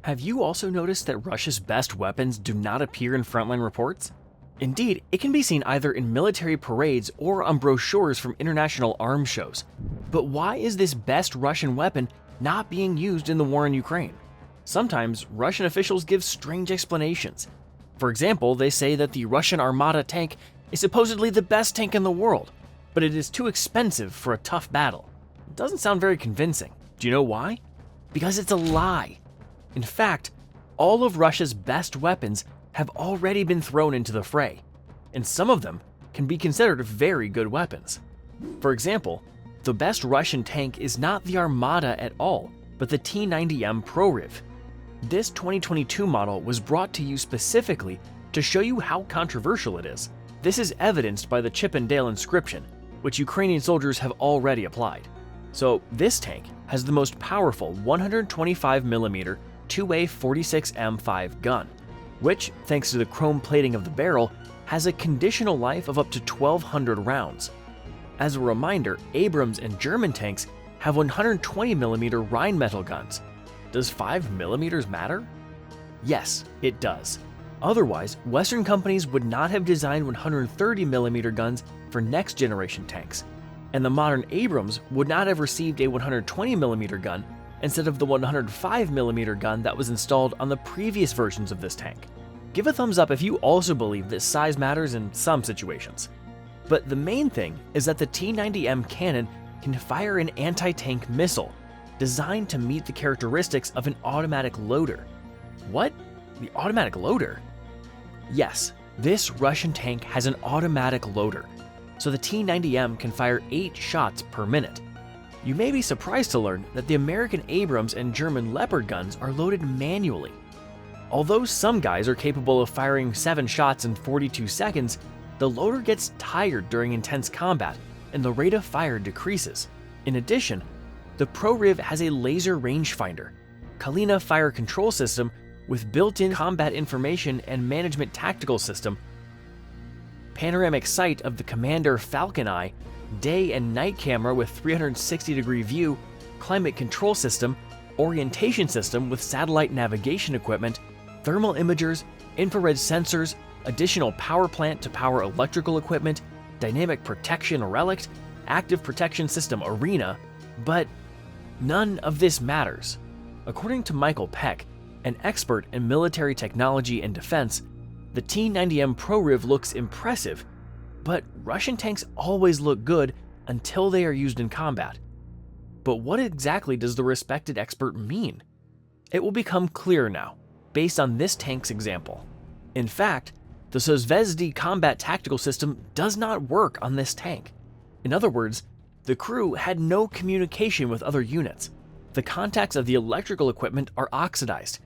Have you also noticed that Russia's best weapons do not appear in frontline reports? Indeed, it can be seen either in military parades or on brochures from international arms shows. But why is this best Russian weapon not being used in the war in Ukraine? Sometimes Russian officials give strange explanations. For example, they say that the Russian Armata tank is supposedly the best tank in the world, but it is too expensive for a tough battle. It doesn't sound very convincing. Do you know why? Because it's a lie. In fact, all of Russia's best weapons have already been thrown into the fray, and some of them can be considered very good weapons. For example, the best Russian tank is not the Armata at all, but the T-90M Proryv. This 2022 model was brought to you specifically to show you how controversial it is. This is evidenced by the Chippendale inscription, which Ukrainian soldiers have already applied. So this tank has the most powerful 125mm 2A46M5 gun, which, thanks to the chrome plating of the barrel, has a conditional life of up to 1,200 rounds. As a reminder, Abrams and German tanks have 120mm Rheinmetall guns. Does 5mm matter? Yes, it does. Otherwise, Western companies would not have designed 130mm guns for next-generation tanks, and the modern Abrams would not have received a 120mm gun instead of the 105mm gun that was installed on the previous versions of this tank. Give a thumbs up if you also believe that size matters in some situations. But the main thing is that the T-90M cannon can fire an anti-tank missile designed to meet the characteristics of an automatic loader. What? The automatic loader? Yes, this Russian tank has an automatic loader, so the T-90M can fire 8 shots per minute. You may be surprised to learn that the American Abrams and German Leopard guns are loaded manually. Although some guys are capable of firing 7 shots in 42 seconds, the loader gets tired during intense combat and the rate of fire decreases. In addition, the Proryv has a laser rangefinder, Kalina fire control system with built-in combat information and management tactical system, panoramic sight of the Commander Falcon Eye, day and night camera with 360-degree view, climate control system, orientation system with satellite navigation equipment, thermal imagers, infrared sensors, additional power plant to power electrical equipment, dynamic protection relict, active protection system arena, but none of this matters. According to Michael Peck, an expert in military technology and defense, the T-90M Proryv looks impressive, but Russian tanks always look good until they are used in combat. But what exactly does the respected expert mean? It will become clear now, based on this tank's example. In fact, the Sozvezdy combat tactical system does not work on this tank. In other words, the crew had no communication with other units. The contacts of the electrical equipment are oxidized,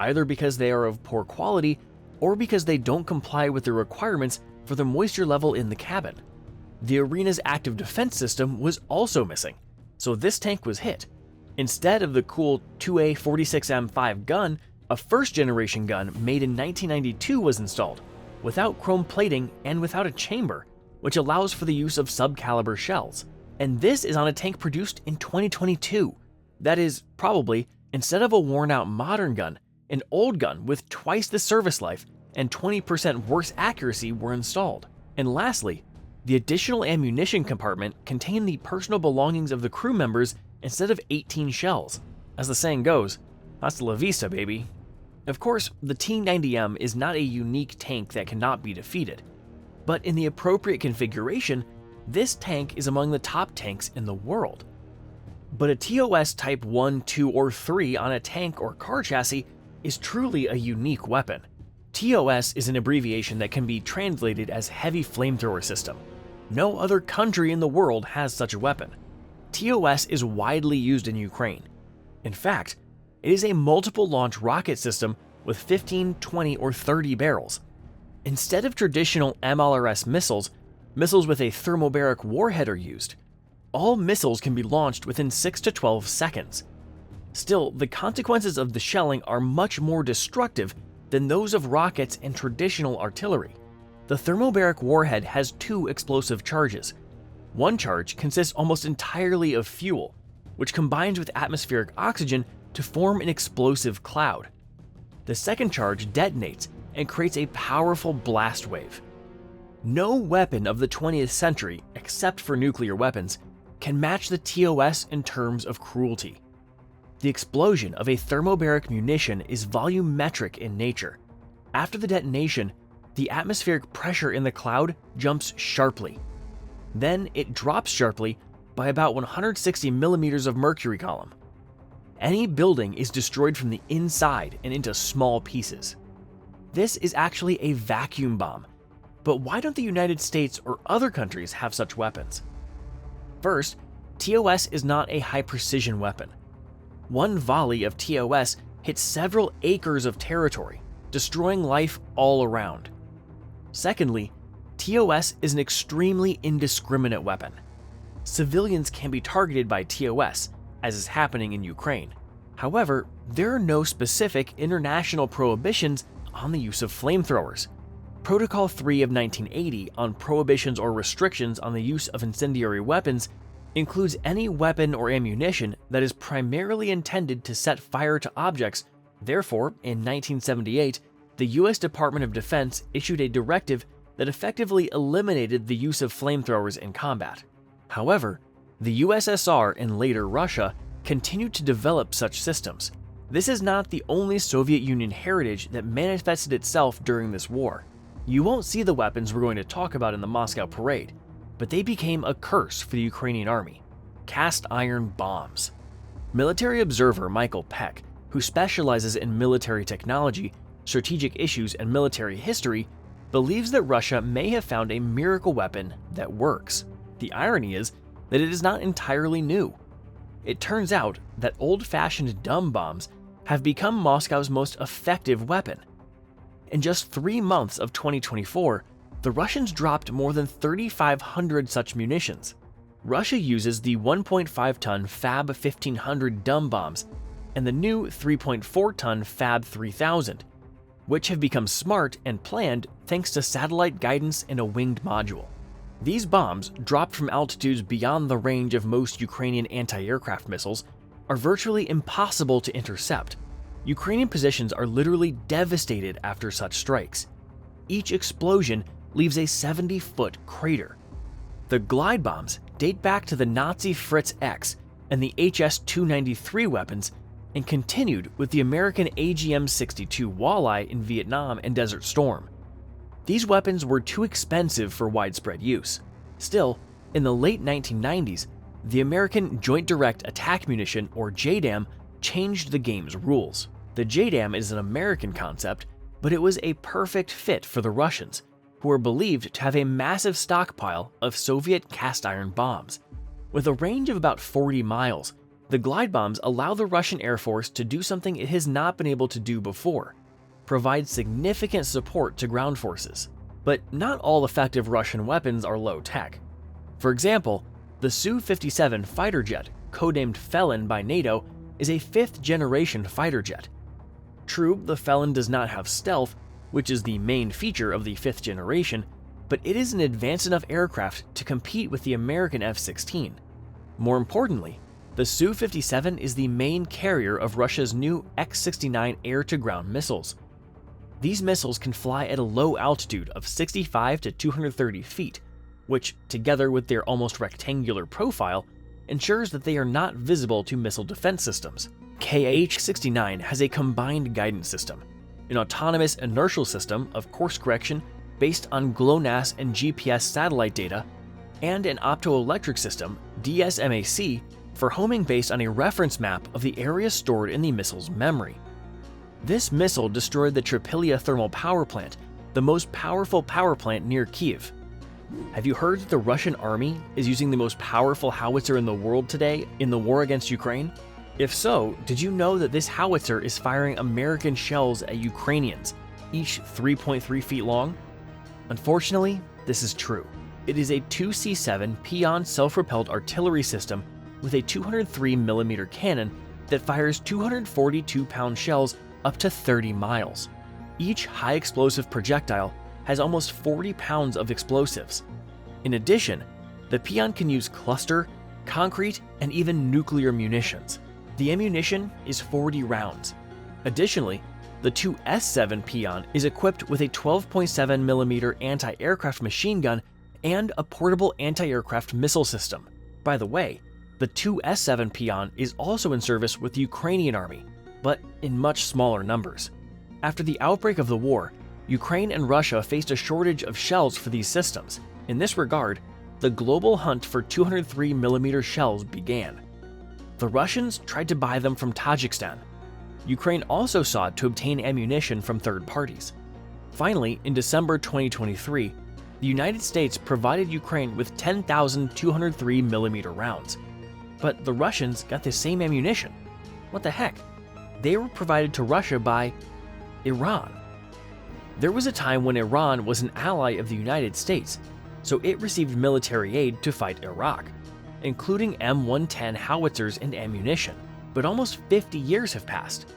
either because they are of poor quality or because they don't comply with the requirements for the moisture level in the cabin. The arena's active defense system was also missing, so this tank was hit. Instead of the cool 2A46M5 gun, a first-generation gun made in 1992 was installed, without chrome plating and without a chamber, which allows for the use of subcaliber shells. And this is on a tank produced in 2022. That is, probably, instead of a worn-out modern gun, an old gun with twice the service life and 20% worse accuracy were installed. And lastly, the additional ammunition compartment contained the personal belongings of the crew members instead of 18 shells. As the saying goes, hasta la vista, baby. Of course, the T-90M is not a unique tank that cannot be defeated, but in the appropriate configuration, this tank is among the top tanks in the world. But a TOS Type 1, 2, or 3 on a tank or car chassis is truly a unique weapon. TOS is an abbreviation that can be translated as Heavy Flamethrower System. No other country in the world has such a weapon. TOS is widely used in Ukraine. In fact, it is a multiple launch rocket system with 15, 20, or 30 barrels. Instead of traditional MLRS missiles, missiles with a thermobaric warhead are used. All missiles can be launched within 6 to 12 seconds. Still, the consequences of the shelling are much more destructive than those of rockets and traditional artillery. The thermobaric warhead has 2 explosive charges. One charge consists almost entirely of fuel, which combines with atmospheric oxygen to form an explosive cloud. The second charge detonates and creates a powerful blast wave. No weapon of the 20th century, except for nuclear weapons, can match the TOS in terms of cruelty. The explosion of a thermobaric munition is volumetric in nature. After the detonation, the atmospheric pressure in the cloud jumps sharply. Then it drops sharply by about 160 millimeters of mercury column. Any building is destroyed from the inside and into small pieces. This is actually a vacuum bomb. But why don't the United States or other countries have such weapons? First, TOS is not a high-precision weapon. One volley of TOS hits several acres of territory, destroying life all around. Secondly, TOS is an extremely indiscriminate weapon. Civilians can be targeted by TOS, as is happening in Ukraine. However, there are no specific international prohibitions on the use of flamethrowers. Protocol 3 of 1980 on prohibitions or restrictions on the use of incendiary weapons includes any weapon or ammunition that is primarily intended to set fire to objects. Therefore, in 1978, the US Department of Defense issued a directive that effectively eliminated the use of flamethrowers in combat. However, the USSR and later Russia continued to develop such systems. This is not the only Soviet Union heritage that manifested itself during this war. You won't see the weapons we're going to talk about in the Moscow parade, but they became a curse for the Ukrainian army: cast iron bombs. Military observer Michael Peck, who specializes in military technology, strategic issues, and military history, believes that Russia may have found a miracle weapon that works. The irony is that it is not entirely new. It turns out that old-fashioned dumb bombs have become Moscow's most effective weapon. In just 3 months of 2024, the Russians dropped more than 3,500 such munitions. Russia uses the 1.5-ton Fab 1500 dumb bombs and the new 3.4-ton Fab 3000, which have become smart and planned thanks to satellite guidance and a winged module. These bombs, dropped from altitudes beyond the range of most Ukrainian anti-aircraft missiles, are virtually impossible to intercept. Ukrainian positions are literally devastated after such strikes. Each explosion leaves a 70-foot crater. The glide bombs date back to the Nazi Fritz X and the HS-293 weapons, and continued with the American AGM-62 Walleye in Vietnam and Desert Storm. These weapons were too expensive for widespread use. Still, in the late 1990s, the American Joint Direct Attack Munition, or JDAM, changed the game's rules. The JDAM is an American concept, but it was a perfect fit for the Russians, who are believed to have a massive stockpile of Soviet cast iron bombs. With a range of about 40 miles, the glide bombs allow the Russian Air Force to do something it has not been able to do before: provide significant support to ground forces. But not all effective Russian weapons are low-tech. For example, the Su-57 fighter jet, codenamed Felon by NATO, is a 5th-generation fighter jet. True, the Felon does not have stealth, which is the main feature of the 5th generation, but it is an advanced enough aircraft to compete with the American F-16. More importantly, the Su-57 is the main carrier of Russia's new X-69 air-to-ground missiles. These missiles can fly at a low altitude of 65 to 230 feet, which, together with their almost rectangular profile, ensures that they are not visible to missile defense systems. KH-69 has a combined guidance system, an autonomous inertial system of course correction based on GLONASS and GPS satellite data, and an optoelectric system, DSMAC, for homing based on a reference map of the area stored in the missile's memory. This missile destroyed the Tripilia thermal power plant, the most powerful power plant near Kyiv. Have you heard that the Russian army is using the most powerful howitzer in the world today in the war against Ukraine? If so, did you know that this howitzer is firing American shells at Ukrainians, each 3.3 feet long? Unfortunately, this is true. It is a 2C7 Pion self-propelled artillery system with a 203mm cannon that fires 242-pound shells up to 30 miles. Each high-explosive projectile has almost 40 pounds of explosives. In addition, the Pion can use cluster, concrete, and even nuclear munitions. The ammunition is 40 rounds. Additionally, The Tu S-7 Pion is equipped with a 12.7mm anti-aircraft machine gun and a portable anti-aircraft missile system. By the way, the Tu S-7 Pion is also in service with the Ukrainian army, but in much smaller numbers. After the outbreak of the war, Ukraine and Russia faced a shortage of shells for these systems. In this regard, the global hunt for 203mm shells began. The Russians tried to buy them from Tajikistan. Ukraine also sought to obtain ammunition from third parties. Finally, in December 2023, the United States provided Ukraine with 10,203mm rounds. But the Russians got the same ammunition. What the heck? They were provided to Russia by Iran. There was a time when Iran was an ally of the United States, so it received military aid to fight Iraq, including M110 howitzers and ammunition. But almost 50 years have passed.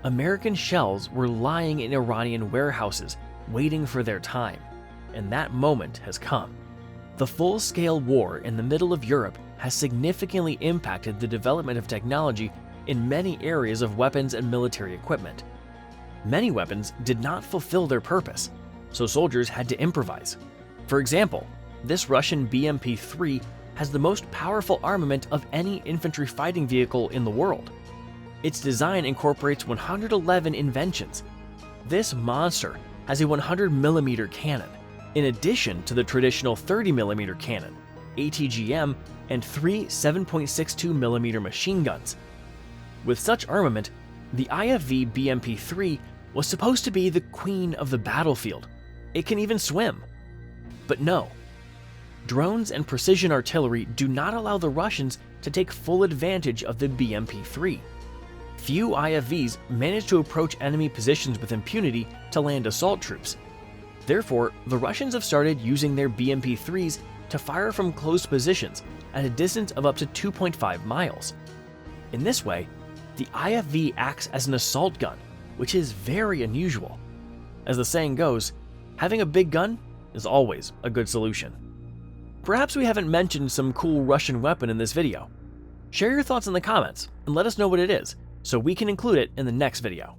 American shells were lying in Iranian warehouses, waiting for their time, and that moment has come. The full-scale war in the middle of Europe has significantly impacted the development of technology in many areas of weapons and military equipment. Many weapons did not fulfill their purpose, so soldiers had to improvise. For example, this Russian BMP-3 has the most powerful armament of any infantry fighting vehicle in the world. Its design incorporates 111 inventions. This monster has a 100mm cannon, in addition to the traditional 30mm cannon, ATGM, and 3 7.62mm machine guns. With such armament, the IFV BMP-3 was supposed to be the queen of the battlefield. It can even swim. But no. Drones and precision artillery do not allow the Russians to take full advantage of the BMP-3. Few IFVs manage to approach enemy positions with impunity to land assault troops. Therefore, the Russians have started using their BMP-3s to fire from close positions at a distance of up to 2.5 miles. In this way, the IFV acts as an assault gun, which is very unusual. As the saying goes, having a big gun is always a good solution. Perhaps we haven't mentioned some cool Russian weapon in this video. Share your thoughts in the comments and let us know what it is, so we can include it in the next video.